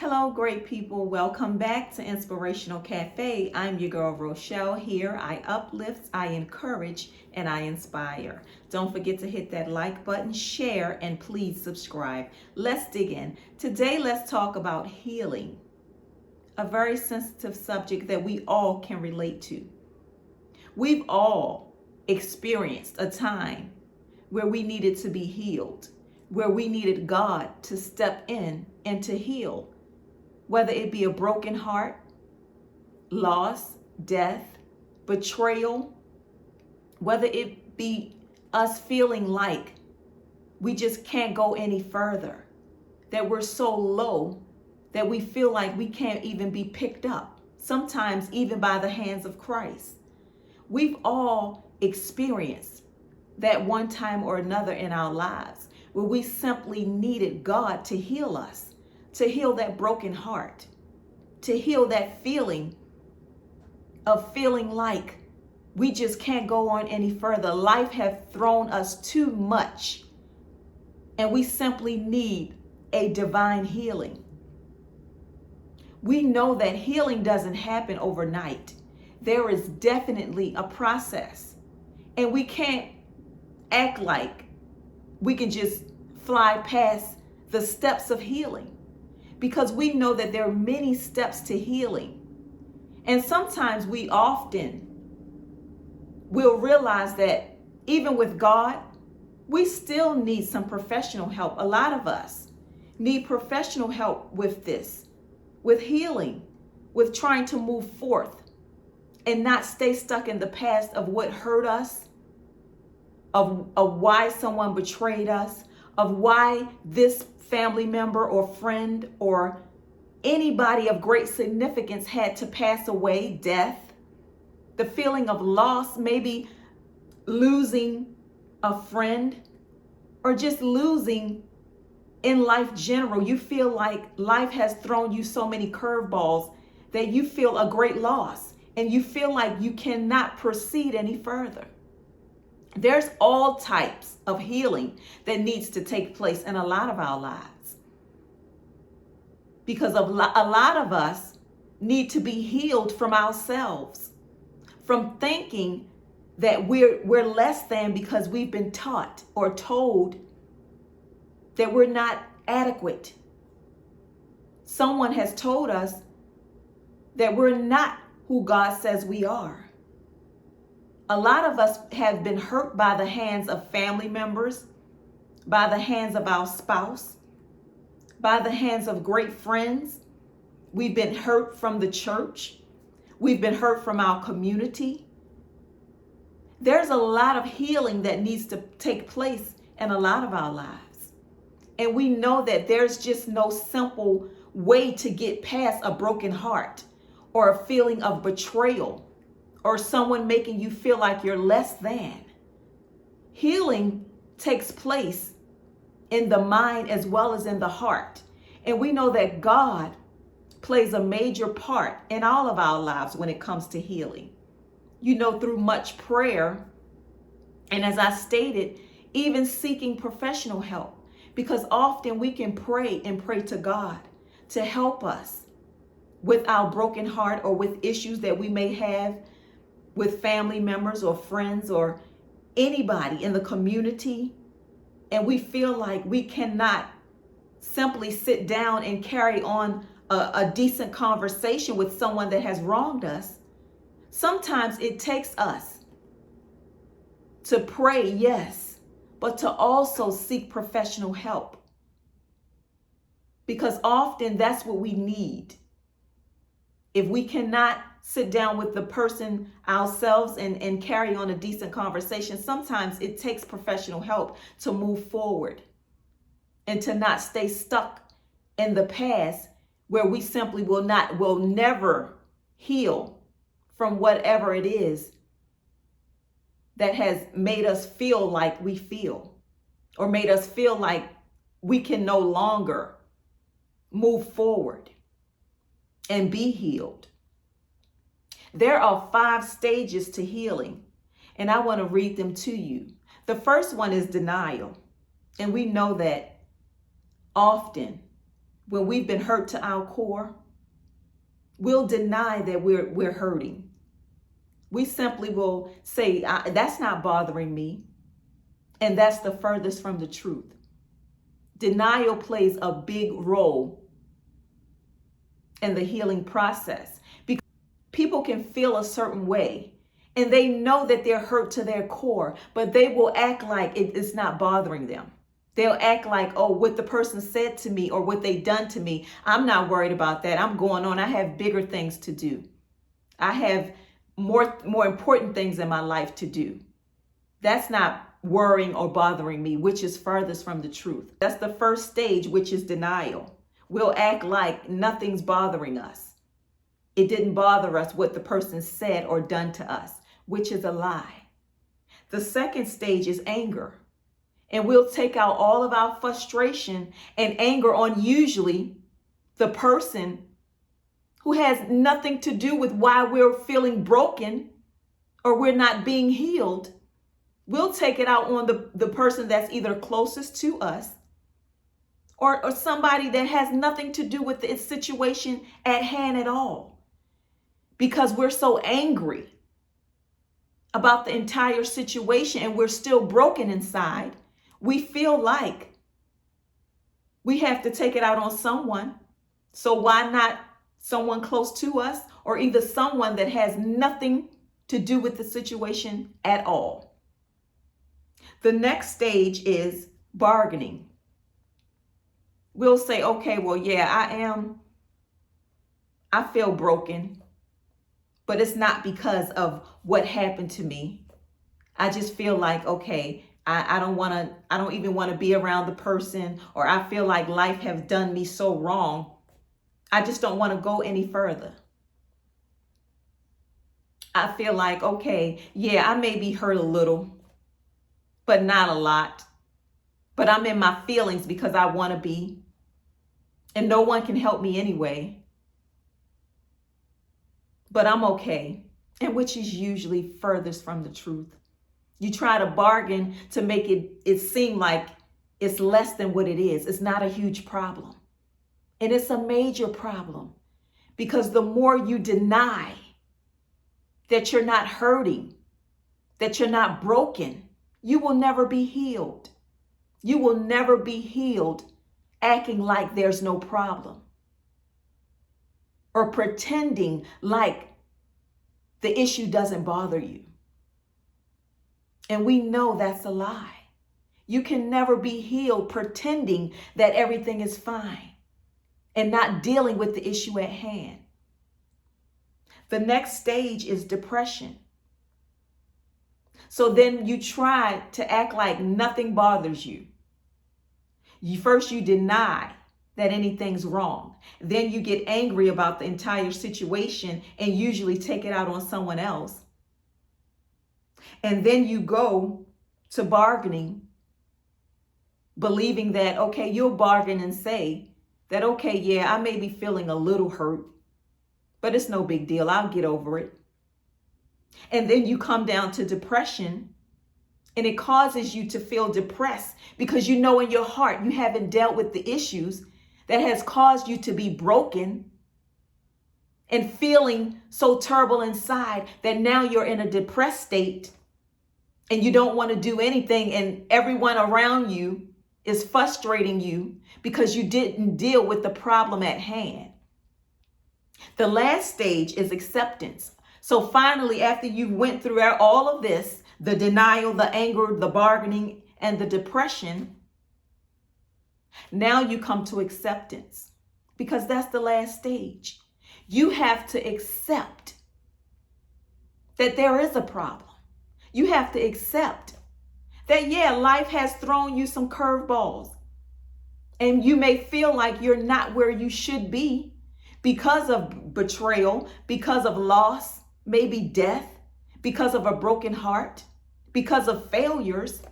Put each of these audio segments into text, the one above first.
Hello, great people. Welcome back to Inspirational Cafe. I'm your girl, Rochelle. Here, I uplift, I encourage, and I inspire. Don't forget to hit that like button, share, and please subscribe. Let's dig in. Today, let's talk about healing, a very sensitive subject that we all can relate to. We've all experienced a time where we needed to be healed, where we needed God to step in and to heal. Whether it be a broken heart, loss, death, betrayal, whether it be us feeling like we just can't go any further, that we're so low that we feel like we can't even be picked up, sometimes even by the hands of Christ. We've all experienced that one time or another in our lives where we simply needed God to heal us, to heal that broken heart, to heal that feeling of feeling like we just can't go on any further. Life has thrown us too much, and we simply need a divine healing. We know that healing doesn't happen overnight. There is definitely a process, and we can't act like we can just fly past the steps of healing, because we know that there are many steps to healing. And sometimes we often will realize that even with God, we still need some professional help. A lot of us need professional help with this, with healing, with trying to move forth and not stay stuck in the past of what hurt us, of why someone betrayed us, of why this family member or friend or anybody of great significance had to pass away, death, the feeling of loss, maybe losing a friend or just losing in life general. You feel like life has thrown you so many curveballs that you feel a great loss and you feel like you cannot proceed any further. There's all types of healing that needs to take place in a lot of our lives, because a lot of us need to be healed from ourselves, from thinking that we're less than because we've been taught or told that we're not adequate. Someone has told us that we're not who God says we are. A lot of us have been hurt by the hands of family members, by the hands of our spouse, by the hands of great friends. We've been hurt from the church. We've been hurt from our community. There's a lot of healing that needs to take place in a lot of our lives. And we know that there's just no simple way to get past a broken heart or a feeling of betrayal, or someone making you feel like you're less than. Healing takes place in the mind as well as in the heart. And we know that God plays a major part in all of our lives when it comes to healing. You know, through much prayer, and as I stated, even seeking professional help, because often we can pray and pray to God to help us with our broken heart or with issues that we may have with family members or friends or anybody in the community. And we feel like we cannot simply sit down and carry on a decent conversation with someone that has wronged us. Sometimes it takes us to pray, yes, but to also seek professional help, because often that's what we need. If we cannot sit down with the person ourselves and carry on a decent conversation, sometimes it takes professional help to move forward and to not stay stuck in the past where we simply will never heal from whatever it is that has made us feel like we feel, or made us feel like we can no longer move forward and be healed. There are 5 stages to healing, and I want to read them to you. The first one is denial. And we know that often when we've been hurt to our core, we'll deny that we're hurting. We simply will say, that's not bothering me. And that's the furthest from the truth. Denial plays a big role in the healing process, because people can feel a certain way and they know that they're hurt to their core, but they will act like it's not bothering them. They'll act like, oh, what the person said to me or what they done to me, I'm not worried about that. I'm going on. I have bigger things to do. I have more important things in my life to do. That's not worrying or bothering me, which is furthest from the truth. That's the first stage, which is denial. We'll act like nothing's bothering us. It didn't bother us what the person said or done to us, which is a lie. The second stage is anger. And we'll take out all of our frustration and anger on usually the person who has nothing to do with why we're feeling broken or we're not being healed. We'll take it out on the person that's either closest to us or somebody that has nothing to do with the situation at hand at all. Because we're so angry about the entire situation and we're still broken inside, we feel like we have to take it out on someone. So why not someone close to us, or either someone that has nothing to do with the situation at all? The next stage is bargaining. We'll say, okay, well, yeah, I feel broken, but it's not because of what happened to me. I just feel like, okay, I don't even want to be around the person, or I feel like life has done me so wrong. I just don't want to go any further. I feel like, okay, yeah, I may be hurt a little, but not a lot. But I'm in my feelings because I want to be. And no one can help me anyway. But I'm okay. And which is usually furthest from the truth. You try to bargain to make it seem like it's less than what it is. It's not a huge problem. And it's a major problem, because the more you deny that you're not hurting, that you're not broken, you will never be healed. You will never be healed acting like there's no problem or pretending like the issue doesn't bother you. And we know that's a lie. You can never be healed pretending that everything is fine and not dealing with the issue at hand. The next stage is depression. So then you try to act like nothing bothers you. First you deny that anything's wrong. Then you get angry about the entire situation and usually take it out on someone else. And then you go to bargaining, believing that, okay, you'll bargain and say that, okay, yeah, I may be feeling a little hurt, but it's no big deal. I'll get over it. And then you come down to depression, and it causes you to feel depressed because you know in your heart you haven't dealt with the issues that has caused you to be broken and feeling so terrible inside that now you're in a depressed state and you don't want to do anything, and everyone around you is frustrating you because you didn't deal with the problem at hand. The last stage is acceptance. So finally, after you went through all of this, the denial, the anger, the bargaining, and the depression, now you come to acceptance, because that's the last stage. You have to accept that there is a problem. You have to accept that, yeah, life has thrown you some curveballs, and you may feel like you're not where you should be because of betrayal, because of loss, maybe death, because of a broken heart, because of failures.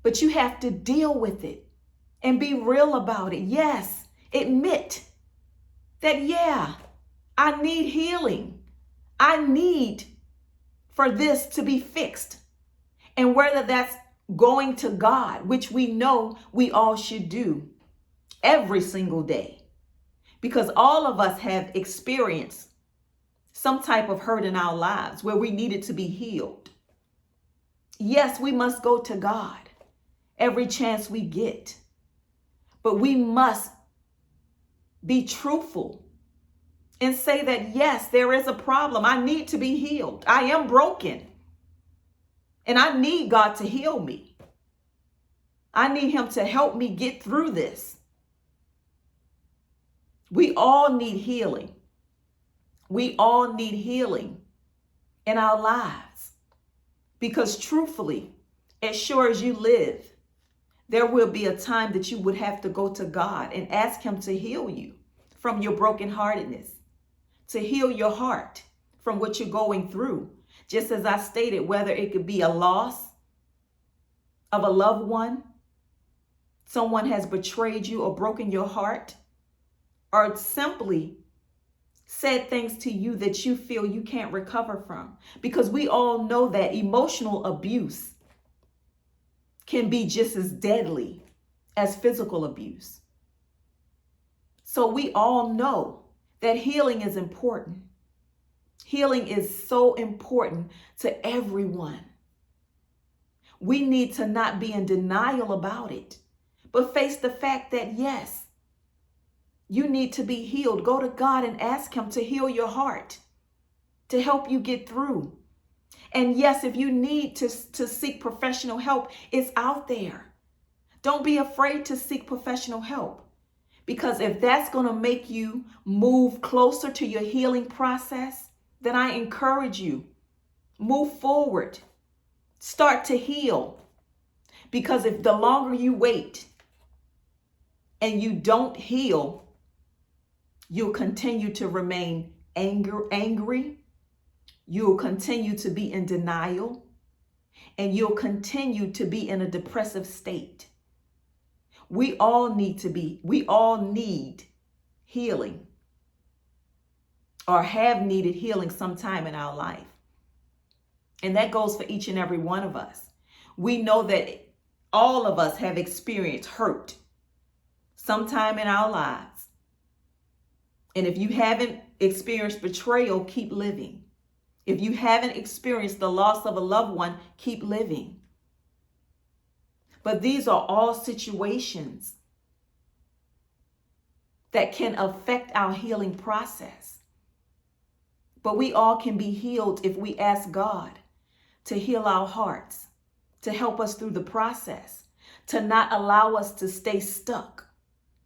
But you have to deal with it and be real about it. Yes, admit that, yeah, I need healing. I need for this to be fixed. And whether that's going to God, which we know we all should do, every single day, because all of us have experienced some type of hurt in our lives where we needed to be healed. Yes, we must go to God every chance we get, but we must be truthful and say that, yes, there is a problem. I need to be healed. I am broken, and I need God to heal me. I need him to help me get through this. We all need healing. We all need healing in our lives, because truthfully, as sure as you live, there will be a time that you would have to go to God and ask him to heal you from your brokenheartedness, to heal your heart from what you're going through. Just as I stated, whether it could be a loss of a loved one, someone has betrayed you or broken your heart, or simply said things to you that you feel you can't recover from. Because we all know that emotional abuse can be just as deadly as physical abuse. So we all know that healing is important. Healing is so important to everyone. We need to not be in denial about it, but face the fact that, yes, you need to be healed. Go to God and ask him to heal your heart, to help you get through. And yes, if you need to seek professional help, it's out there. Don't be afraid to seek professional help, because if that's going to make you move closer to your healing process, then I encourage you, move forward, start to heal. Because if the longer you wait and you don't heal, you'll continue to remain angry. You'll continue to be in denial, and you'll continue to be in a depressive state. We all need healing, or have needed healing sometime in our life. And that goes for each and every one of us. We know that all of us have experienced hurt sometime in our lives. And if you haven't experienced betrayal, keep living. If you haven't experienced the loss of a loved one, keep living. But these are all situations that can affect our healing process. But we all can be healed if we ask God to heal our hearts, to help us through the process, to not allow us to stay stuck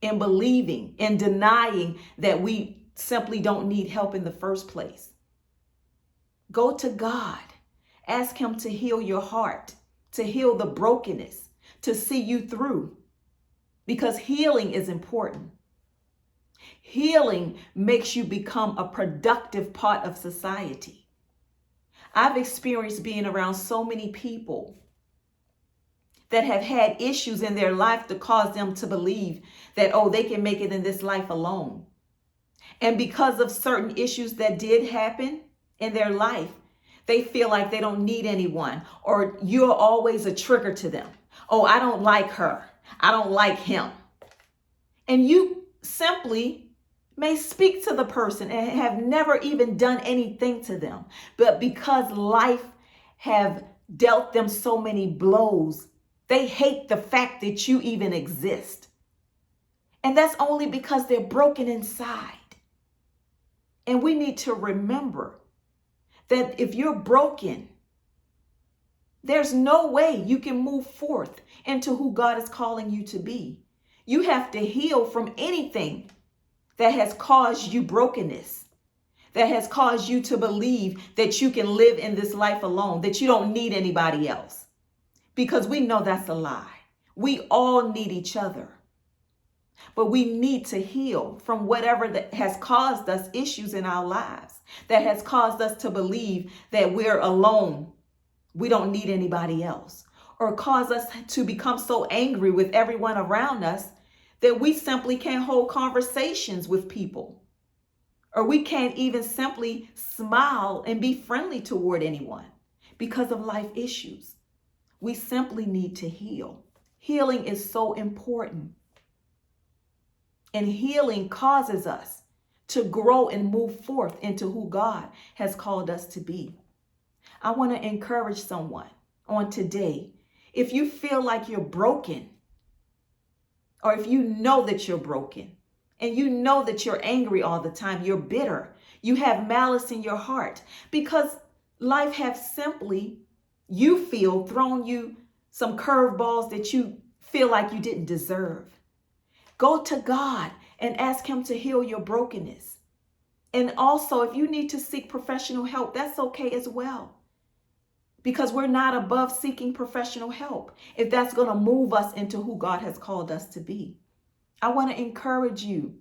in believing and denying that we simply don't need help in the first place. Go to God. Ask him to heal your heart, to heal the brokenness, to see you through, because healing is important. Healing makes you become a productive part of society. I've experienced being around so many people that have had issues in their life to cause them to believe that, oh, they can make it in this life alone. And because of certain issues that did happen in their life, they feel like they don't need anyone, or you're always a trigger to them. Oh, I don't like her. I don't like him. And you simply may speak to the person and have never even done anything to them. But because life have dealt them so many blows, they hate the fact that you even exist. And that's only because they're broken inside. And we need to remember that if you're broken, there's no way you can move forth into who God is calling you to be. You have to heal from anything that has caused you brokenness, that has caused you to believe that you can live in this life alone, that you don't need anybody else. Because we know that's a lie. We all need each other. But we need to heal from whatever that has caused us issues in our lives, that has caused us to believe that we're alone, we don't need anybody else, or cause us to become so angry with everyone around us that we simply can't hold conversations with people, or we can't even simply smile and be friendly toward anyone because of life issues. We simply need to heal. Healing is so important. And healing causes us to grow and move forth into who God has called us to be. I want to encourage someone on today. If you feel like you're broken, or if you know that you're broken, and you know that you're angry all the time, you're bitter, you have malice in your heart, because life has simply, you feel, thrown you some curveballs that you feel like you didn't deserve. Go to God and ask him to heal your brokenness. And also, if you need to seek professional help, that's okay as well. Because we're not above seeking professional help if that's going to move us into who God has called us to be. I want to encourage you.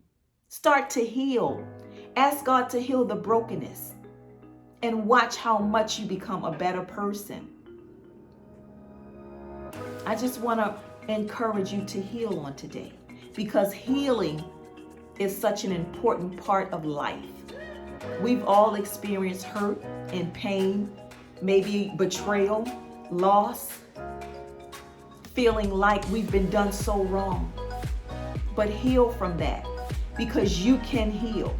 Start to heal. Ask God to heal the brokenness. And watch how much you become a better person. I just want to encourage you to heal on today. Because healing is such an important part of life. We've all experienced hurt and pain, maybe betrayal, loss, feeling like we've been done so wrong. But heal from that, because you can heal.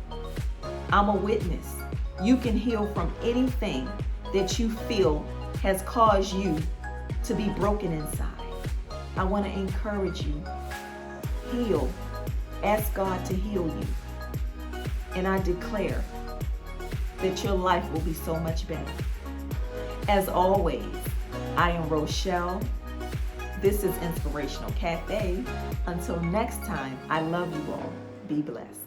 I'm a witness. You can heal from anything that you feel has caused you to be broken inside. I want to encourage you. Heal. Ask God to heal you. And I declare that your life will be so much better. As always, I am Rochelle. This is Inspirational Cafe. Until next time, I love you all. Be blessed.